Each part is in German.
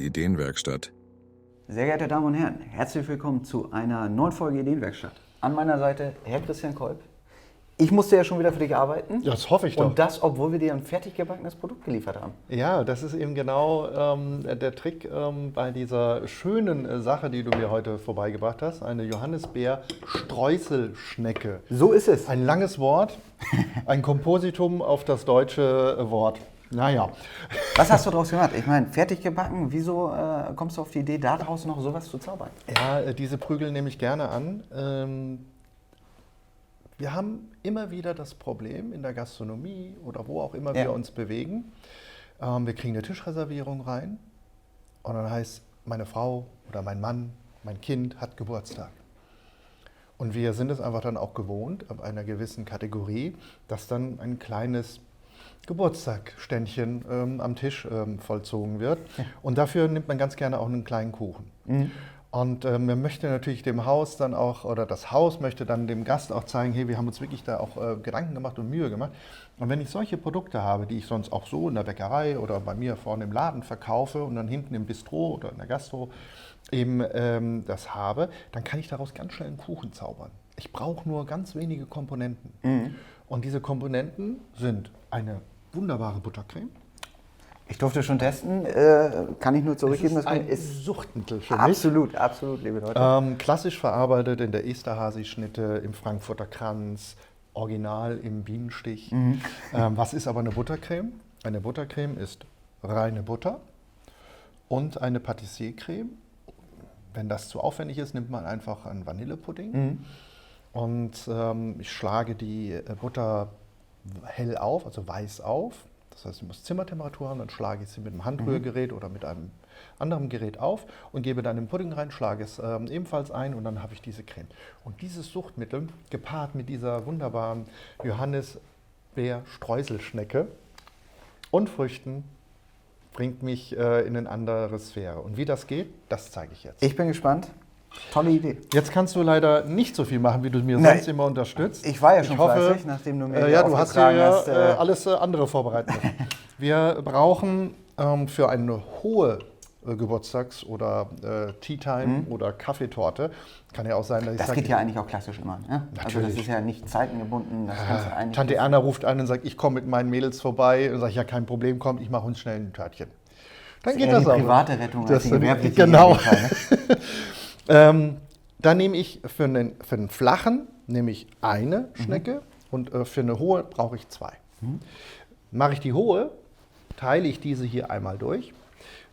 Ideenwerkstatt. Sehr geehrte Damen und Herren, herzlich willkommen zu einer neuen Folge Ideenwerkstatt. An meiner Seite Herr Christian Kolb. Ich musste ja schon wieder für dich arbeiten. Ja, das hoffe ich doch. Und das, obwohl wir dir ein fertig gebackenes Produkt geliefert haben. Ja, das ist eben genau der Trick bei dieser schönen Sache, die du mir heute vorbeigebracht hast. Eine Johannisbeer-Streuselschnecke. So ist es. Ein langes Wort, ein Kompositum auf das deutsche Wort. Naja. Was hast du daraus gemacht? Ich meine, fertig gebacken, wieso kommst du auf die Idee, daraus noch sowas zu zaubern? Ja, diese Prügel nehme ich gerne an. Wir haben immer wieder das Problem in der Gastronomie oder wo auch immer wir uns bewegen. Wir kriegen eine Tischreservierung rein und dann heißt, meine Frau oder mein Mann, mein Kind hat Geburtstag. Und wir sind es einfach dann auch gewohnt, ab einer gewissen Kategorie, dass dann ein kleines Geburtstagständchen am Tisch vollzogen wird. Und dafür nimmt man ganz gerne auch einen kleinen Kuchen. Mhm. Und man möchte natürlich dem Haus dann auch, oder das Haus möchte dann dem Gast auch zeigen, hey, wir haben uns wirklich da auch Gedanken gemacht und Mühe gemacht. Und wenn ich solche Produkte habe, die ich sonst auch so in der Bäckerei oder bei mir vorne im Laden verkaufe und dann hinten im Bistro oder in der Gastro eben das habe, dann kann ich daraus ganz schnell einen Kuchen zaubern. Ich brauche nur ganz wenige Komponenten. Mhm. Und diese Komponenten sind eine wunderbare Buttercreme. Ich durfte schon testen, kann ich nur zurückgeben. Das ist Suchtmittel für mich. Absolut, absolut, liebe Leute. Klassisch verarbeitet in der Esterhazy-Schnitte, im Frankfurter Kranz, original im Bienenstich. Mhm. Was ist aber eine Buttercreme? Eine Buttercreme ist reine Butter und eine Patissiercreme. Wenn das zu aufwendig ist, nimmt man einfach einen Vanillepudding. Mhm. Und ich schlage die Butter hell auf, also weiß auf. Das heißt, sie muss Zimmertemperatur haben, dann schlage ich sie mit einem Handrührgerät oder mit einem anderen Gerät auf und gebe dann den Pudding rein, schlage es ebenfalls ein und dann habe ich diese Creme. Und dieses Suchtmittel, gepaart mit dieser wunderbaren Johannisbeer-Streuselschnecke und Früchten, bringt mich in eine andere Sphäre. Und wie das geht, das zeige ich jetzt. Ich bin gespannt. Tolle Idee. Jetzt kannst du leider nicht so viel machen, wie du mir sonst immer unterstützt. Ich war ja schon fleißig, nachdem du mir ja, du hast ja alles andere vorbereitet. Wir brauchen für eine hohe Geburtstags- oder Tea-Time oder Kaffeetorte, kann ja auch sein, dass ich das geht ja eigentlich auch klassisch immer. Ne? Also das ist ja nicht zeitengebunden. Das Tante Erna ruft an und sagt, ich komme mit meinen Mädels vorbei. Und sage ich, ja, kein Problem, kommt, ich mache uns schnell ein Törtchen. Dann geht das auch. Die private Rettung als die gewerbliche. Genau. Dann nehme ich für einen flachen nehme ich eine Schnecke und für eine hohe brauche ich zwei. Mache ich die hohe, teile ich diese hier einmal durch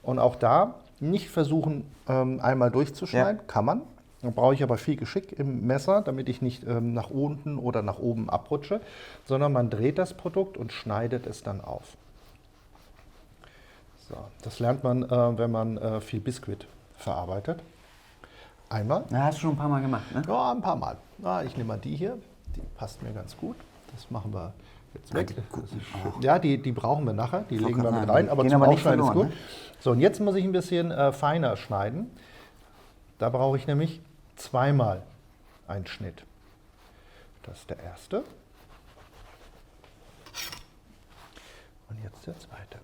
und auch da nicht versuchen einmal durchzuschneiden, kann man. Dann brauche ich aber viel Geschick im Messer, damit ich nicht nach unten oder nach oben abrutsche, sondern man dreht das Produkt und schneidet es dann auf. So, das lernt man, wenn man viel Biskuit verarbeitet. Einmal. Na, hast du schon ein paar Mal gemacht, ne? Ja, ein paar Mal. Na, ich nehme mal die hier, die passt mir ganz gut. Das machen wir jetzt weg. Ja, die brauchen wir nachher, die legen wir mit rein, aber zum Aufschneiden ist gut. Ne? So, und jetzt muss ich ein bisschen feiner schneiden. Da brauche ich nämlich zweimal einen Schnitt. Das ist der erste. Und jetzt der zweite.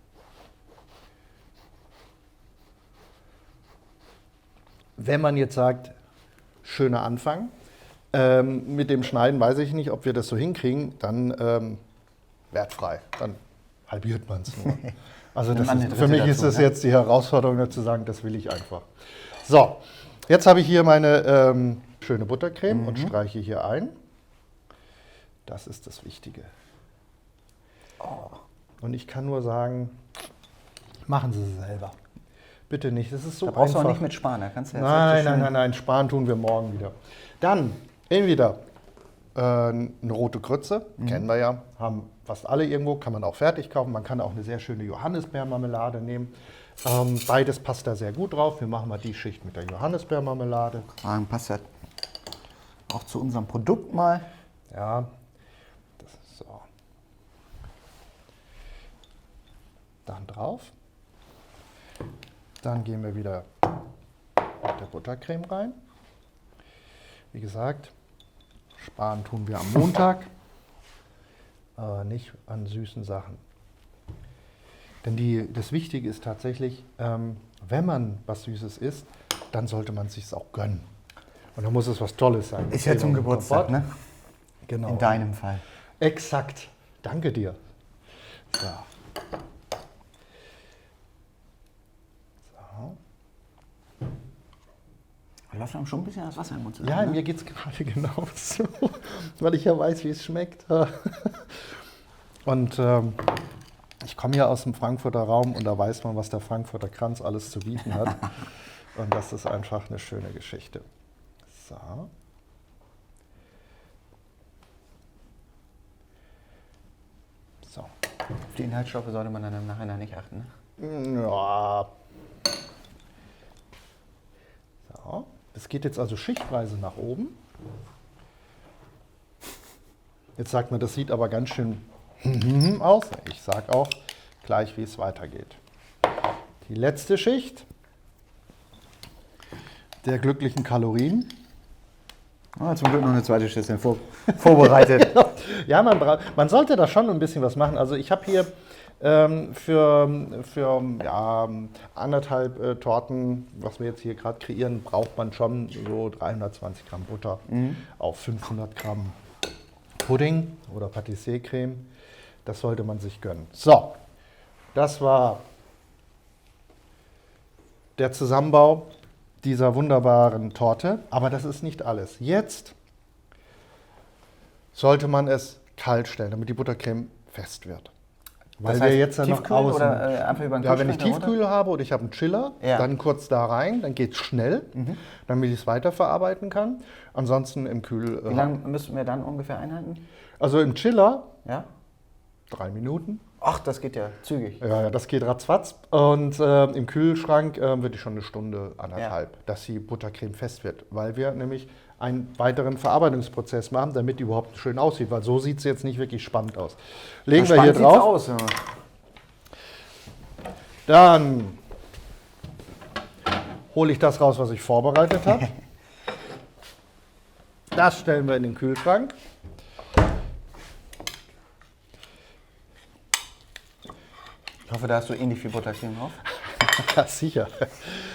Wenn man jetzt sagt, schöner Anfang, mit dem Schneiden weiß ich nicht, ob wir das so hinkriegen, dann wertfrei, dann halbiert man es nur. Also für mich ist das jetzt die Herausforderung, zu sagen, das will ich einfach. So, jetzt habe ich hier meine schöne Buttercreme und streiche hier ein. Das ist das Wichtige. Und ich kann nur sagen, machen Sie es selber. Bitte nicht, das ist so einfach. Da brauchst du auch nicht mit sparen, da kannst du jetzt Nein, sparen tun wir morgen wieder. Dann entweder eine rote Grütze, kennen wir ja, haben fast alle irgendwo, kann man auch fertig kaufen. Man kann auch eine sehr schöne Johannisbeermarmelade nehmen. Beides passt da sehr gut drauf. Wir machen mal die Schicht mit der Johannisbeermarmelade. Passt ja auch zu unserem Produkt mal. Ja, das ist so. Dann drauf. Dann gehen wir wieder mit der Buttercreme rein. Wie gesagt, sparen tun wir am Montag, aber nicht an süßen Sachen. Denn das Wichtige ist tatsächlich, wenn man was Süßes isst, dann sollte man es sich auch gönnen. Und dann muss es was Tolles sein. Ist ja zum Geburtstag, ne? Genau. In deinem Fall. Exakt. Danke dir. So. Da läuft einem schon ein bisschen das Wasser im Mund. Ja, mir geht es gerade genauso, weil ich ja weiß, wie es schmeckt. Und ich komme ja aus dem Frankfurter Raum und da weiß man, was der Frankfurter Kranz alles zu bieten hat. Und das ist einfach eine schöne Geschichte. So. So. Auf die Inhaltsstoffe sollte man dann im Nachhinein nicht achten, ne? Ja. So. Das geht jetzt also schichtweise nach oben. Jetzt sagt man, das sieht aber ganz schön aus. Ich sage auch gleich, wie es weitergeht. Die letzte Schicht der glücklichen Kalorien. Zum Glück noch eine zweite Schüssel vorbereitet. Ja, man sollte da schon ein bisschen was machen. Also ich habe hier für ja, 1,5 Torten, was wir jetzt hier gerade kreieren, braucht man schon so 320 Gramm Butter auf 500 Gramm Pudding oder Pâtisserie-Creme. Das sollte man sich gönnen. So, das war der Zusammenbau dieser wunderbaren Torte. Aber das ist nicht alles. Jetzt sollte man es kalt stellen, damit die Buttercreme fest wird. Weil das heißt, wir jetzt dann noch Tiefkühl außen, oder einfach über den ja, wenn ich Kühlschrank Tiefkühl habe oder ich habe einen Chiller, Ja. dann kurz da rein, dann geht es schnell, damit ich es weiterverarbeiten kann. Ansonsten im Kühl. Wie lange müssten wir dann ungefähr einhalten? Also im Chiller Ja? 3 Minuten. Ach, das geht ja zügig. Ja, das geht ratzfatz. Und im Kühlschrank würde ich schon eine Stunde, anderthalb, dass die Buttercreme fest wird. Weil wir nämlich einen weiteren Verarbeitungsprozess machen, damit die überhaupt schön aussieht. Weil so sieht es jetzt nicht wirklich spannend aus. Legen wir hier Spannend sieht's drauf. aus, ja. Dann hole ich das raus, was ich vorbereitet habe. Das stellen wir in den Kühlschrank. Ich hoffe, da hast du ähnlich viel Buttercreme drauf. Ja, sicher.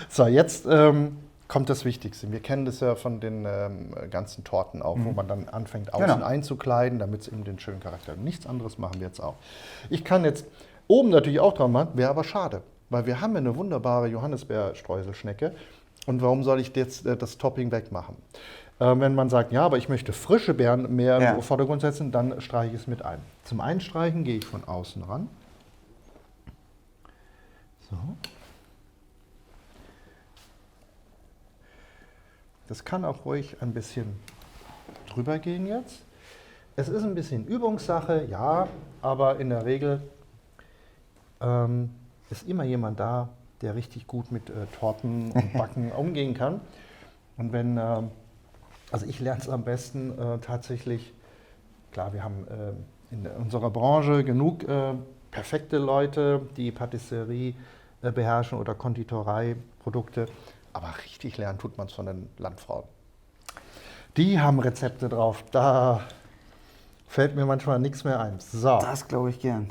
So, jetzt kommt das Wichtigste. Wir kennen das ja von den ganzen Torten auch, wo man dann anfängt, außen einzukleiden, damit es eben den schönen Charakter hat. Nichts anderes machen wir jetzt auch. Ich kann jetzt oben natürlich auch dran machen, wäre aber schade, weil wir haben ja eine wunderbare Johannisbeerstreuselschnecke. Und warum soll ich jetzt das Topping wegmachen? Wenn man sagt, ja, aber ich möchte frische Beeren mehr im Vordergrund setzen, dann streiche ich es mit ein. Zum Einstreichen gehe ich von außen ran. So. Das kann auch ruhig ein bisschen drüber gehen jetzt. Es ist ein bisschen Übungssache, ja, aber in der Regel ist immer jemand da, der richtig gut mit Torten und Backen umgehen kann. Und wenn, also ich lerne es am besten tatsächlich, klar, wir haben in unserer Branche genug perfekte Leute, die Patisserie beherrschen oder Konditorei-Produkte. Aber richtig lernen tut man es von den Landfrauen. Die haben Rezepte drauf. Da fällt mir manchmal nichts mehr ein. So. Das glaube ich gern.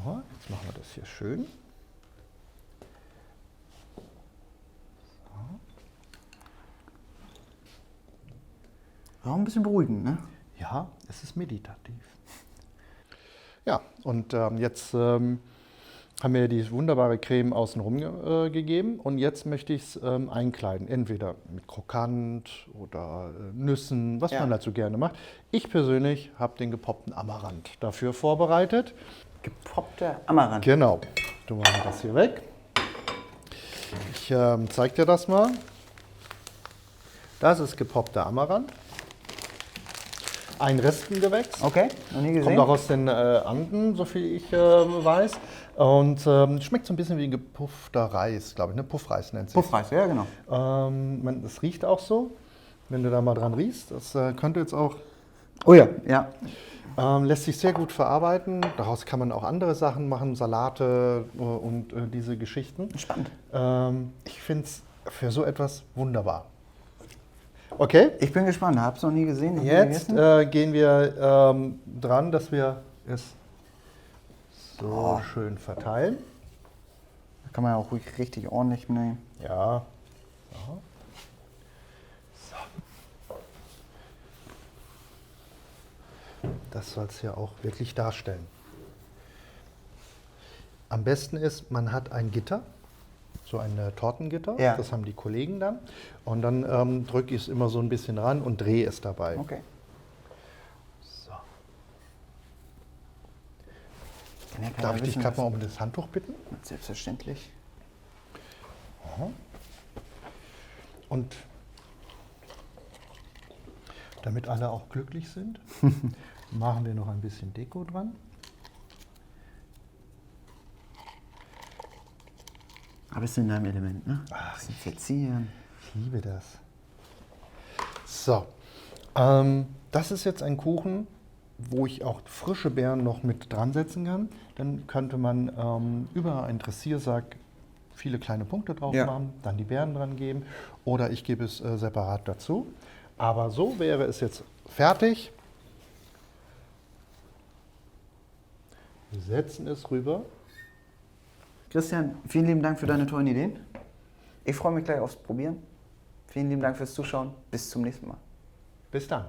So, jetzt machen wir das hier schön. Auch ein bisschen beruhigend, ne? Ja, es ist meditativ. Ja, und jetzt haben wir die wunderbare Creme außenrum gegeben und jetzt möchte ich es einkleiden, entweder mit Krokant oder Nüssen, was man dazu gerne macht. Ich persönlich habe den gepoppten Amaranth dafür vorbereitet. Gepoppter Amaranth. Genau, du machst das hier weg. Ich zeige dir das mal. Das ist gepoppter Amaranth. Ein Restengewächs. Okay, noch nie gesehen. Kommt auch aus den Anden, so viel ich weiß. Und schmeckt so ein bisschen wie gepuffter Reis, glaube ich. Ne? Puffreis nennt sich. Puffreis, ja genau. Das riecht auch so, wenn du da mal dran riechst. Das könnte jetzt auch... Oh ja, ja. Lässt sich sehr gut verarbeiten. Daraus kann man auch andere Sachen machen, Salate und diese Geschichten. Spannend. Ich finde es für so etwas wunderbar. Okay? Ich bin gespannt, hab's noch nie gesehen. Jetzt gehen wir dran, dass wir es So, schön verteilen. Da kann man ja auch ruhig richtig ordentlich nehmen. Ja. So. Das soll es ja auch wirklich darstellen. Am besten ist, man hat ein Gitter, so ein Tortengitter, Ja. das haben die Kollegen dann. Und dann drücke ich es immer so ein bisschen ran und drehe es dabei. Okay. So. Ja, Darf ich dich gerade mal um das Handtuch bitten? Selbstverständlich. Und damit alle auch glücklich sind, machen wir noch ein bisschen Deko dran. Aber bist du in deinem Element, ne? Ach, bisschen verzieren. Ich liebe das. So, das ist jetzt ein Kuchen, wo ich auch frische Beeren noch mit dran setzen kann. Dann könnte man über einen Dressiersack viele kleine Punkte drauf machen, dann die Beeren dran geben oder ich gebe es separat dazu. Aber so wäre es jetzt fertig. Wir setzen es rüber. Christian, vielen lieben Dank für deine tollen Ideen. Ich freue mich gleich aufs Probieren. Vielen lieben Dank fürs Zuschauen. Bis zum nächsten Mal. Bis dann.